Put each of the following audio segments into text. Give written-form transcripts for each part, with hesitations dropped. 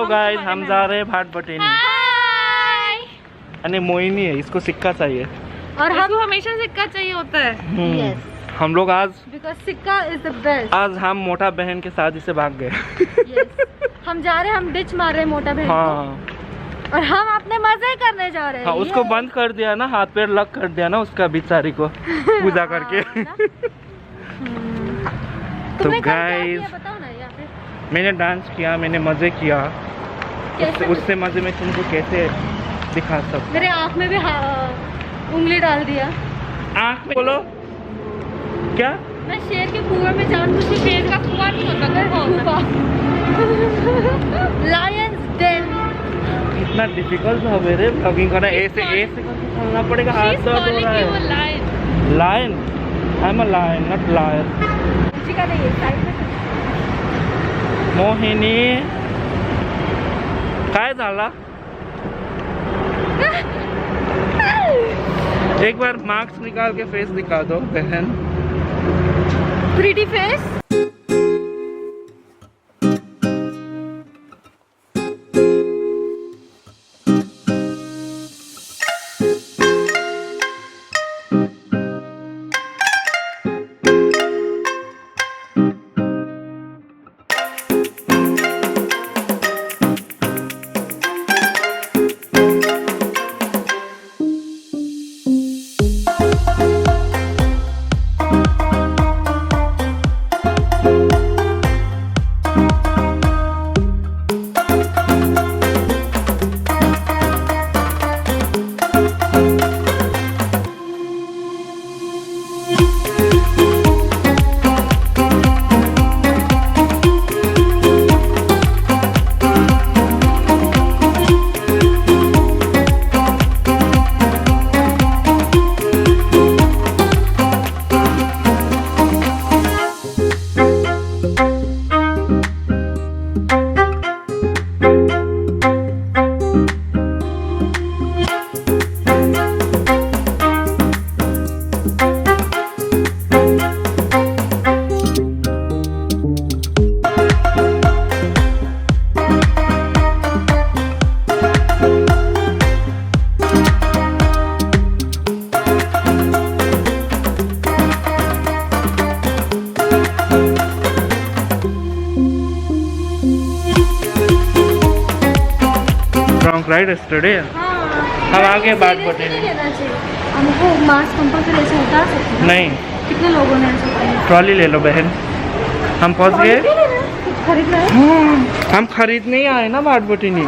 Guys हम जा रहे हैं भाट बटेनी। अरे मोहिनी है, इसको सिक्का चाहिए और हमको हमेशा सिक्का चाहिए होता है। हम लोग आज बिकॉज सिक्का इज द बेस्ट। आज हम मोटा बहन के साथ इसे भाग गए। हम जा रहे हैं, हम डिच मार रहे हैं मोटा बहन हाँ को। और हम अपने मजे करने जा रहे हैं। हाँ, उसको बंद कर दिया ना, हाथ पैर लग कर दिया ना उसका बेचारी को पूजा करके। तो गाइस मैंने डांस किया, मैंने मजे किया। उससे मजे में तुमको कैसे दिखा सकता। मेरे आँख में भी उंगली डाल दिया। आँख में बोलो क्या? मैं शेर के कुएं में जानबूझ के शेर का कुआं नहीं होता, लायंस डेन। इतना डिफिकल्ट है मेरे ब्लॉगिंग करना, ऐसे ऐसे करके चलना पड़ेगा, हाथ दर्द हो रहा है। Lion, I am a lion not liar. Mohini काय झाला? एक बार मार्क्स निकाल के फेस दिखा दो बहन। Pretty face. राइट स्टडी हम आगे बात बटेनी। हमको मास्क कंपल्सरी ऐसे उतार सकते हैं? नहीं, कितने लोगों ने ऐसे किया? ट्रॉली ले लो बहन। हम पहुंच गए। खरीद रहे हैं? हम खरीदने ही आए ना बात बटेनी।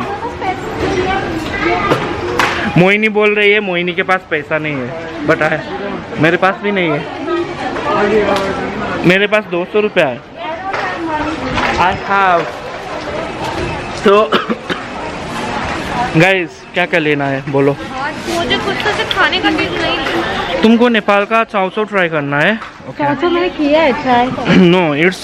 मोहिनी बोल रही है मोहिनी के पास पैसा नहीं है, बट है मेरे पास भी नहीं है। मेरे पास 200 रुपया है। I have. तो गाइस क्या क्या लेना है बोलो? मुझे कुछ से खाने का चीज नहीं लेना। तुमको नेपाल का चाउचो ट्राई करना है? चाउचो मैंने किया है ट्राई। नो इट्स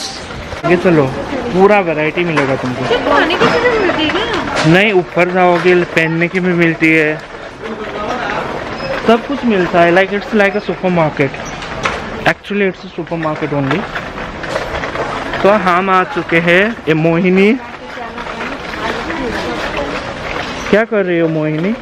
ये चलो पूरा वैरायटी मिलेगा तुमको। खाने की चीजें मिलती है? नहीं, ऊपर जाओगे पहनने की भी मिलती है, सब कुछ मिलता है। Like it's like a super market. Actually it's a super market only. तो हम आ चुके हैं। ये मोहिनी क्या कर रही हो मोहिनी?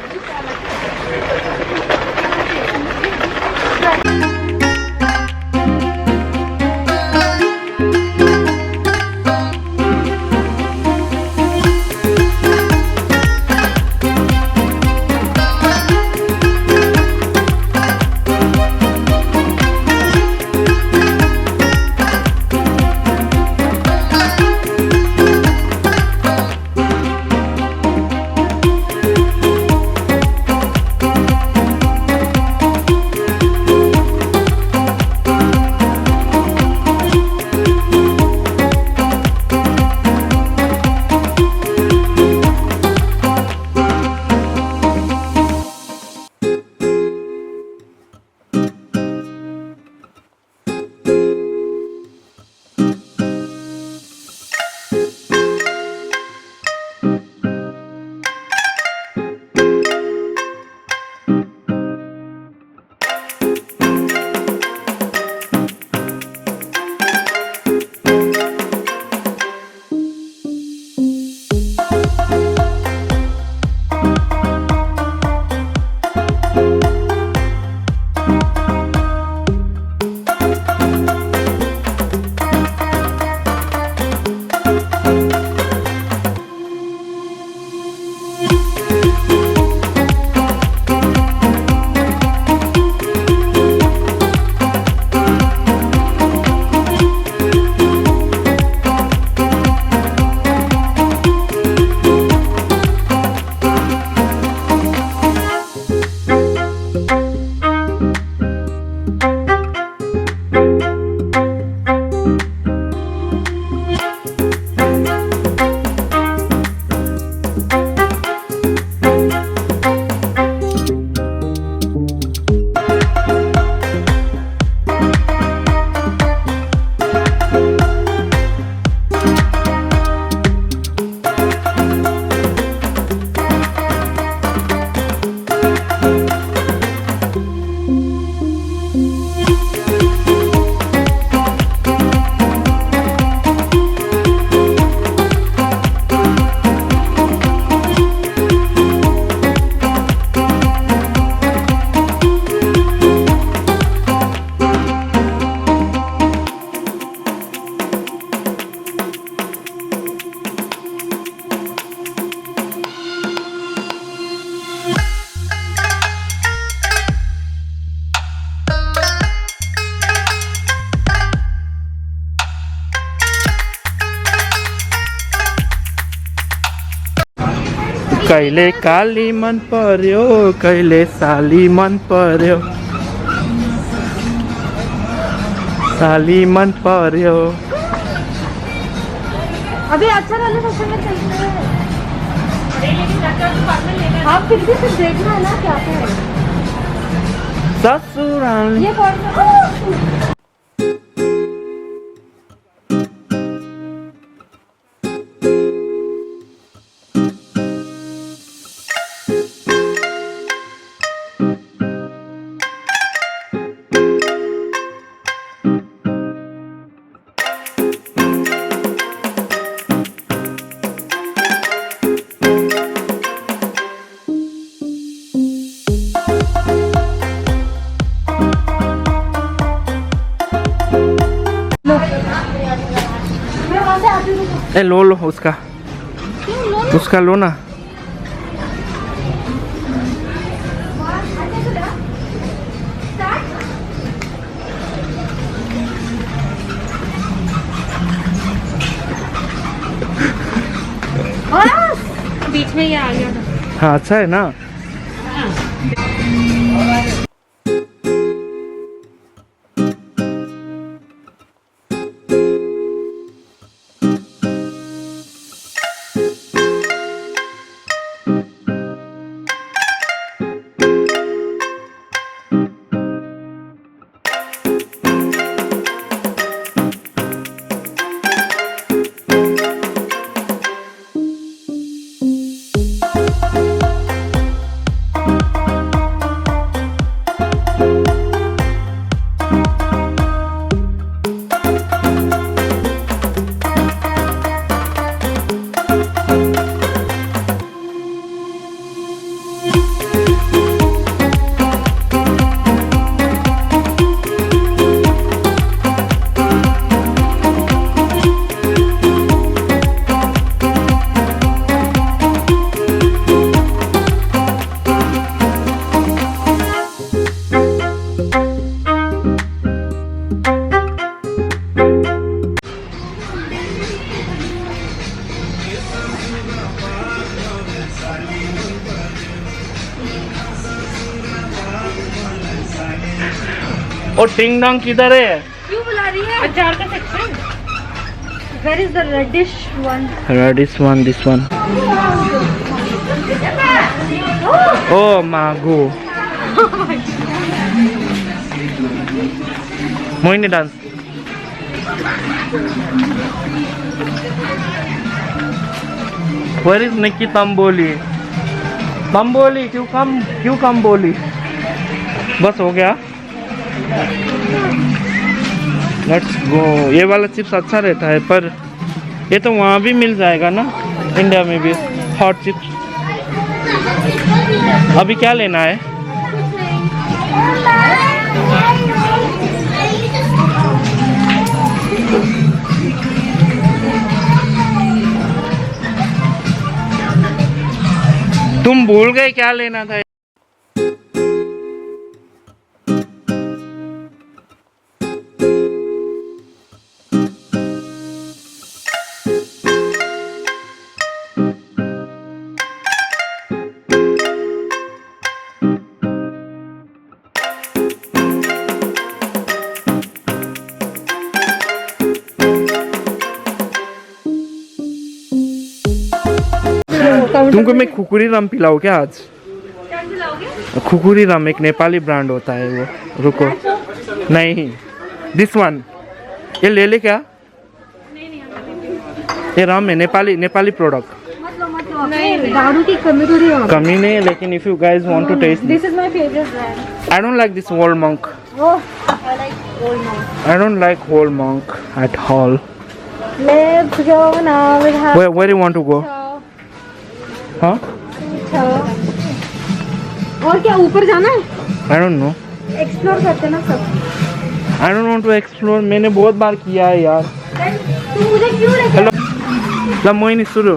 कहिले काली मन पर्यो कहिले साली मन पर्यो साली मन पर्यो। अभी अच्छा वाले फंक्शन में चलते हैं। आप फिर भी सिर्फ देखना है ना क्या है ससुराल। ये कौन सा ए लो लो उसका उसका लो ना। बीच में ये आ गया था। हाँ अच्छा है ना। और टिंग डोंग किधर है? क्यों बुला रही है? अचार का section. Where is the reddish one? Reddish one, this one. Oh mago. Moini dance. Where is Nikki Tamboli? Tamboli, क्यों कम बोली? बस हो गया। Let's go. ये वाला चिप्स अच्छा रहता है पर ये तो वहाँ भी मिल जाएगा ना इंडिया में भी हॉट चिप्स। अभी क्या लेना है? तुम भूल गए क्या लेना था? तुमको मैं खुकुरी राम पिलाऊं क्या आज? खुकुरी राम एक नेपाली ब्रांड होता है वो। रुको नहीं दिस वन ये ले ले क्या? ये राम है नेपाली प्रोडक्ट। दारू की कमी थोड़ी है। कमी नहीं है लेकिन if you guys want to test this is my favourite brand. I don't like this Old Monk. Oh I like Old Monk. I don't like Old Monk at all. Let's go now we have Where you want to go? हाँ? और क्या ऊपर जाना है? I don't know. Explore करते ना सब। I don't want to explore. मैंने बहुत बार किया है यार। तुम मुझे क्यों लेके? हेलो ला मोहिनी शुरू।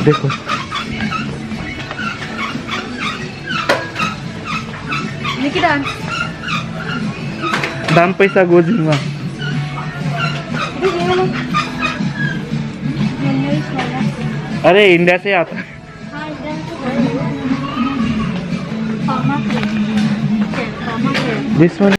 देखो निकी डांस दाम पैसा गोजिङमा अरे इंडिया से आता है। हाँ इंडिया में तो है। फार्मा के this one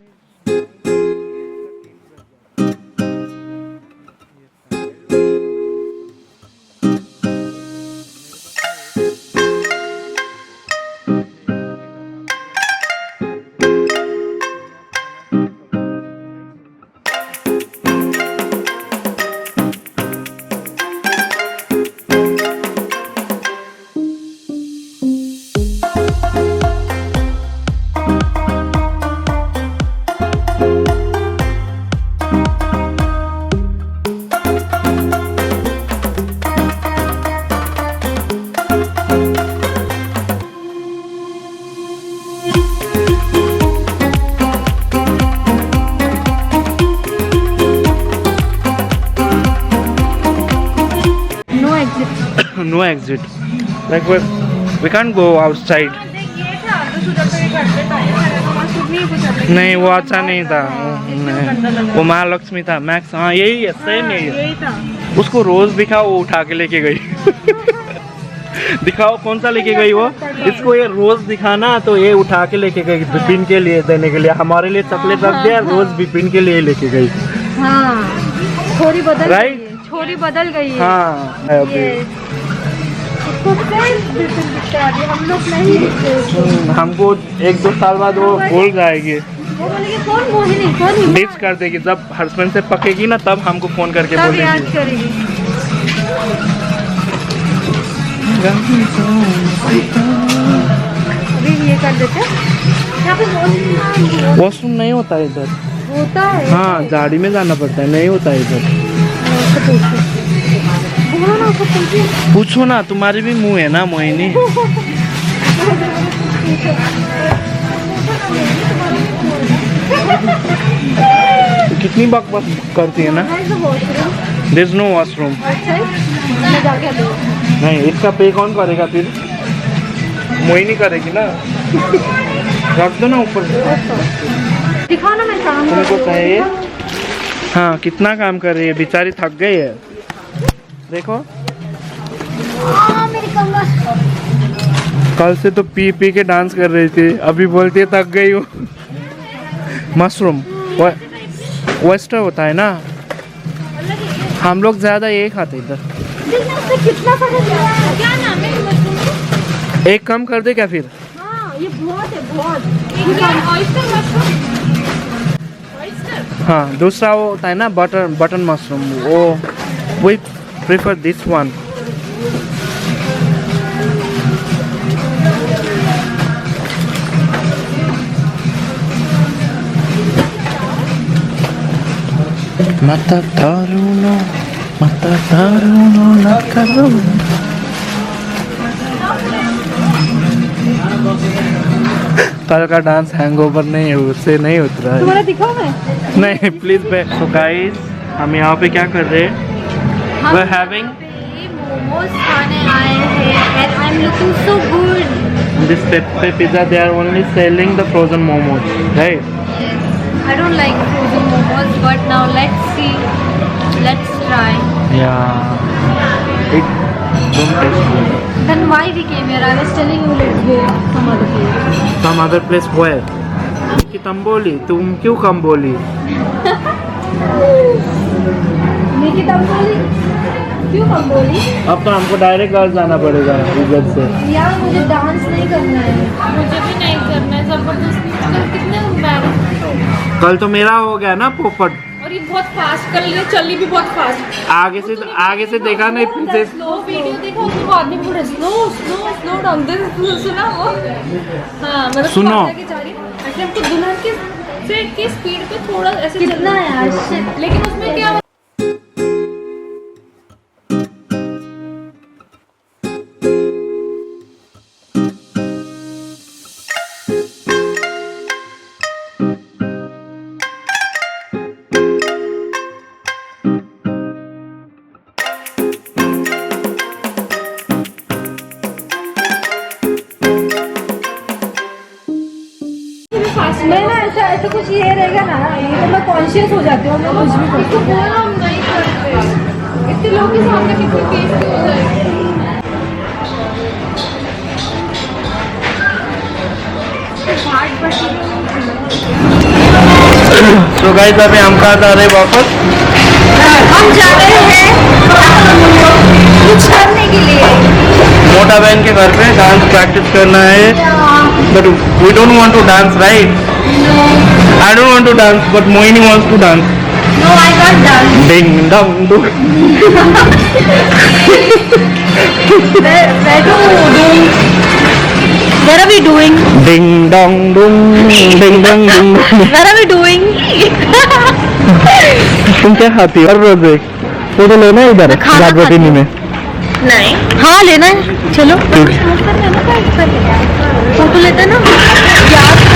no exit. no exit. Like we can't go outside. ये था तो सुधा पे करते थे नहीं वो अच्छा नहीं था। नहीं, वो महालक्ष्मी था मैक्स। हाँ यही है, सेम यही है। यही था। उसको रोज दिखाओ, वो उठा के लेके गई। दिखाओ कौन सा लेके गई वो। इसको ये रोज दिखाना तो ये उठा के लेके गई बिपिन के लिए देने के लिए। हमारे लिए चॉकलेट रख दिया, रोज बिपिन के लिए लेके गई। हाँ छोरी बदल Right? गई है। छोरी बदल गई है। हाँ अभी ये उसको फ्रेंड्स बिल्कुल दिखता है, हम लोग नहीं। हमको 1-2 साल बाद वो भूल जाएगी, वो बोलेगी कौन मोहिनी कौन हिमा? डिच कर देगी। जब हस्बैंड से पकेगी ना तब हमको फोन करके तब याद बोलेगी। करेगी। अभी ये कर देते हैं। यहाँ पे वॉशरूम वॉशरूम नहीं होता है इधर। होता है। हाँ गाड़ी में जाना पड़ता है, नहीं होता है इधर। बोलो ना उसको पूछिए। पूछो ना, तुम्हारी भी मुंह है ना मोहिनी। कितनी बकवास करती है ना। There is no washroom. अच्छा है? मैं जाके आती हूँ। नहीं इसका पे कौन करेगा फिर? मोहिनी करेगी ना। रख दो ना ऊपर। दिखाओ ना मैं काम तुमको कर रही चाहिए? हूँ। हाँ कितना काम कर रही है बेचारी, थक गई है। देखो मेरी कमर। कल से तो पी पी के डांस कर रही थी, अभी बोलती है थक गई हूँ। मशरूम वेस्टर होता है ना, हम लोग ज्यादा यही खाते इधर। कितना सारा क्या नाम है मशरूम? एक कम कर दे क्या फिर? हाँ ये बहुत है बहुत। Oyster mushroom. हाँ दूसरा वो होता है ना बटन मशरूम, वो we prefer this one. Matataruna, nakaruna. कल का डांस हैंगओवर नहीं है, उससे नहीं उतरा है। तुम्हारा दिखाओ मैं। नहीं प्लीज बैक। सो गाइस हम यहाँ पे क्या कर रहे हैं? We're having मोमोज खाने आए हैं and I'm looking so good. this Pepe Pizza. They are only selling the frozen momos, right? I don't like frozen momos, but now let's see. Let's try. Yeah. It don't taste good. Then why we came here? I was telling you let's go some other place. Some other place where? कि तुम बोली, तुम क्यों कम बोली? निकी तब बोली क्यों कम बोली? अब तो हमको डायरेक्ट घर जाना पड़ेगा इधर से। यार मुझे डांस नहीं करना है। मुझे भी नहीं करना है जबरदस्ती। कल कितने embarrassing। कल तो मेरा हो गया ना पोपट। और ये बहुत फास्ट कर लिया, चली भी बहुत फास्ट। आगे से देखा नहीं, पीछे स्लो वीडियो देखा, उसको बाद में पूरा स्लो स्लो स्लो डाउन दे सुना वो। हाँ मतलब सुनो। आगे जा रही है। ऐसे हमको दुल्हन की स्पीड पे थोड़ा ऐसे कितना चलना है यार shit। लेकिन उसमें क्या मैं ना ऐसा कुछ ये रहेगा ना, ये तो मैं कॉन्शियस हो जाती हूँ, मैं कुछ भी करती हूँ। हम नहीं करते, इतने लोगों के सामने कितनी बेइज्जती हो जाएगी। सो गाइस अभी हम कहाँ जा रहे हैं वापस? हम जा रहे हैं कुछ करने के लिए। मोटा बहन के घर पे डांस प्रैक्टिस करना है, but we don't want to dance, right? I don't want to dance, but Mohini wants to dance. No, I can't dance. Ding dong dong. Where are we doing? Ding dong dong ding dong dong. Where are we doing? तुम क्या खाती हो हर रोज? Photo लेना है इधर खाना जागरतिनी में. नहीं, हाँ लेना है, चलो फोटो लेते हैं ना।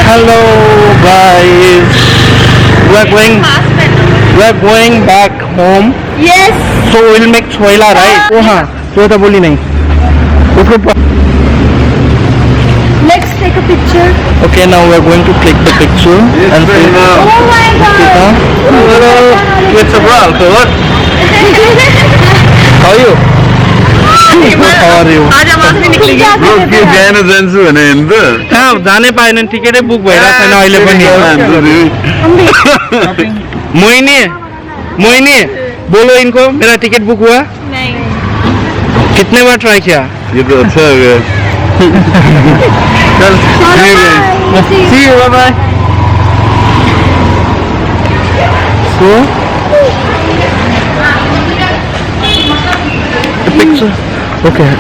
Hello guys, we are going back home, Yes. so we'll make chhola, right? ओ हाँ, तो तो बोली नहीं उसको. Let's take a picture. Okay, now we are going to click the picture and say Oh my God. hello, it's a vlog. So what? How are you? How are you? आज हम आखिरी निकलेंगे। हाँ, जाने पाएन टिकट बुक भइरहेको छैन अहिले पनि. मोहिनी बोलो इनको मेरा टिकट बुक हुआ. नहीं। कितने बार ट्राई किया? ये तो अच्छा हो गया. See you, bye bye. So the picture. Okay.